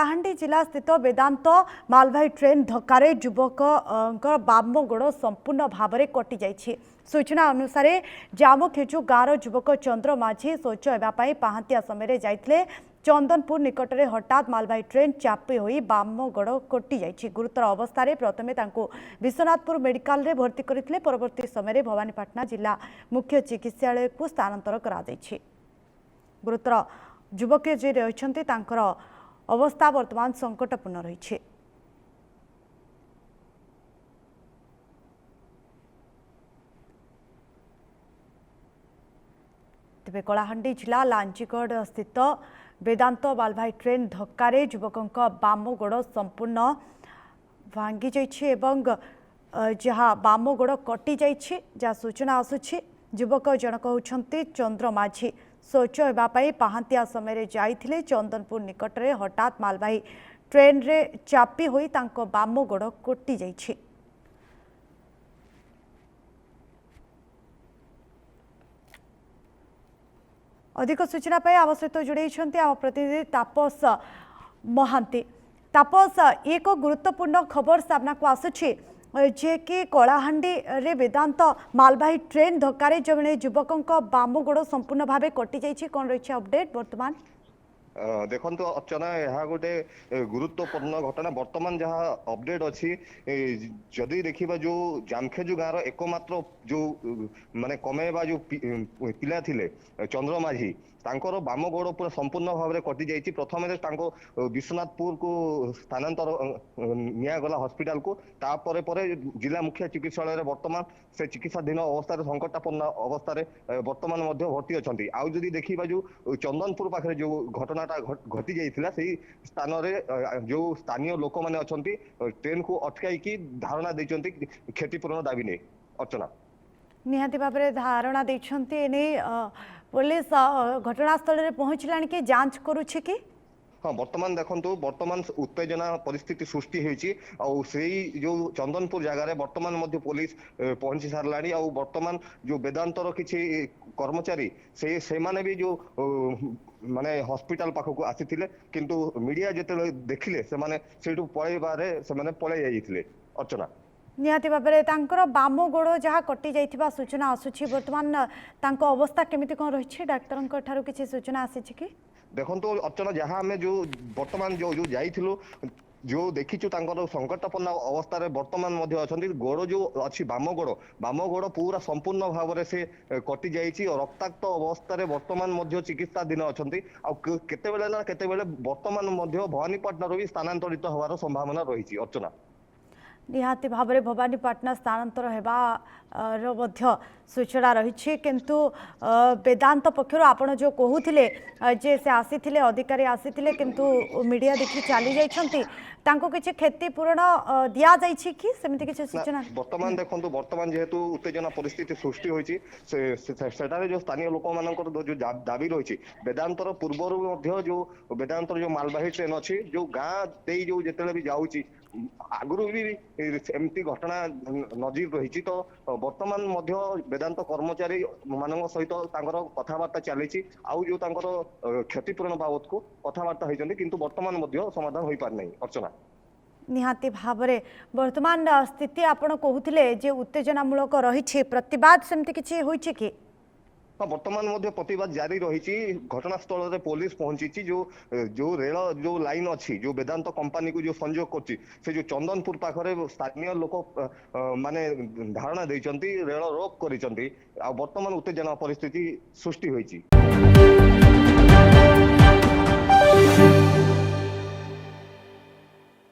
कलाहांडी जिला स्थित वेदांत मालवाही ट्रेन धक्का युवक बाम गोड़ संपूर्ण भाव में कटि जाइछि। सूचना अनुसार जामखेचु गाँव युवक चंद्र माझी शौच होगापी पाहांतिया समय जाइथिले। चंदनपुर निकट में हठात मालवाही ट्रेन चापी होई बाम गोड़ कटि जाइछि। गुरुतर अवस्था प्रथमे विश्वनाथपुर मेडिकल रे भर्ती करथिले। परवर्ती समय भवानीपाटना जिला मुख्य चिकित्सालय को स्थानांतर करा जाइछि। गुरुतर युवक जे रहिछन्ति तांकर अवस्था वर्तमान संकटपूर्ण रही। तेबे कलाहांडी जिला लांचीगढ़ स्थित वेदांत मालवाही ट्रेन धक्का युवक बाम गोड़ संपूर्ण भांगी जाइछि जहाँ बाम गोड़ कटि जाइछि। जहाँ सूचना आसुछि युवक जनक होउछन्ति चंद्र माझी शौच होगापी पाहांतिया समय जाइथिले। चंदनपुर निकट में हठात मालवाही ट्रेन रे चापी होई तांको बाम गोड़ कटि जाइछि। अधिक सूचना पाई आम सहित जोड़े आम प्रतिनिधि तापस महांती। तापस एक गुरुत्वपूर्ण खबर सामना को आसुछि जे कि कलाहांडी रे वेदांत मालवाही ट्रेन धक्का जड़े युवक बाम गोड़ संपूर्ण भाव कटि जाइछि। कौन रही अपडेट वर्तमान? देखो अर्चना यह गोटे गुरुत्वपूर्ण घटना वर्तमान जहाँ अपडेट अच्छी जदि देखा जो जामखेजु गाँव एकमात्र जो माने कमेवा जो पिला थिले चंद्र माझी तांकर बाम गोड़ पूरा संपूर्ण भाव में कटि जाइछि। प्रथम विश्वनाथपुर को स्थानांतर निगला हॉस्पिटल को तापर जिला मुख्य चिकित्सालय वर्तमान से चिकित्साधीन अवस्था संकटापन्न अवस्था वर्तमान भर्ती अच्छा। आउ जदि देखा जो चंदनपुर पाखे जो घटनाटा घटी जाइथिला से स्थान जो स्थानीय लोक मैंने अच्छा ट्रेन को अटकाई धारणा देते क्षतिपूरण दाबी नहीं। अर्चना निहाती भाव में धारणा देते पुलिस घटनास्थल में पहुँचला कि जांच करुछि कि? हाँ वर्तमान देखो वर्तमान उत्तेजना परिस्थिति सृष्टि होई जो चंदनपुर जगार वर्तमान पुलिस पहुंची सारा। वर्तमान जो वेदांतर किसी कर्मचारी से माने भी जो माने हॉस्पिटल पाखक आसी किंतु मीडिया जिते देखिले से माने सेठू पलैबारे से पलै जाइथिले। अर्चना निहाती भाव में बाम गोड़ जहाँ कटि जाइथिबा सूचना आसुछि। वर्तमान तांको अवस्था केमिति कोन रहिछि? डाक्टरंक ठारू किछि सूचना आसीछि कि? देखो अर्चना जहाँ आम जो वर्तमान जो जो जाइथिलु जो देखीचु संकटापन्न अवस्था वर्तमान अच्छा गोड़ जो अच्छी बाम गोड़ पूरा संपूर्ण भाव में से कटि जाइछि। रक्ताक्त अवस्था वर्तमान चिकित्साधीन अच्छा। केतेबेले ना केतेबेले वर्तमान भवानीपाटना भी स्थानांतरित होवार संभावना रही। अर्चना निहाती भाव में भवानीपाटना स्थानांतर होगा सूचना रही किंतु वेदांत पक्षर आपण जो कहूले जे से आसी अधिकारी आसी किंतु मीडिया देखी चली जाइछंती तांको किछि क्षतिपूरण दिया जाइछि कि सेमिति किछि सूचना? वर्तमान देखो वर्तमान जेहेतु उत्तेजना परिस्थिति सृष्टि होइछि सेटारे जो स्थानीय लोक मानकर जो दाबी रही वेदांतर पूर्वर जो वेदांतर जो मालवाही ट्रेन अच्छी जो गाँ दे जो जिते भी जाऊँगी आगुरी भी एमती घटना नजीर रही। तो वर्तमान वेदांत कर्मचारी मान सहित कथबार्ता चली आउ जो क्षतिपूरण बाबद को कथबार्ता होती किंतु वर्तमान समाधान हो पार नहीं। अर्चना निहाती भाव में वर्तमान स्थिति आपण कहूले जे उत्तेजनामूलक रही प्रतिवाद सेमती किछि होइछि कि? हाँ वर्तमान प्रतिवाद जारी रही। घटनास्थल में पुलिस पहुंची जो जो रेल जो लाइन अच्छी जो वेदांत कंपनी को जो संयोग करछि से जो चंदनपुर पाखरे स्थानीय लोक माने धारणा देइचंती रेल रोक करिचंती। वर्तमान उत्तेजना परिस्थिति सृष्टि होइछि।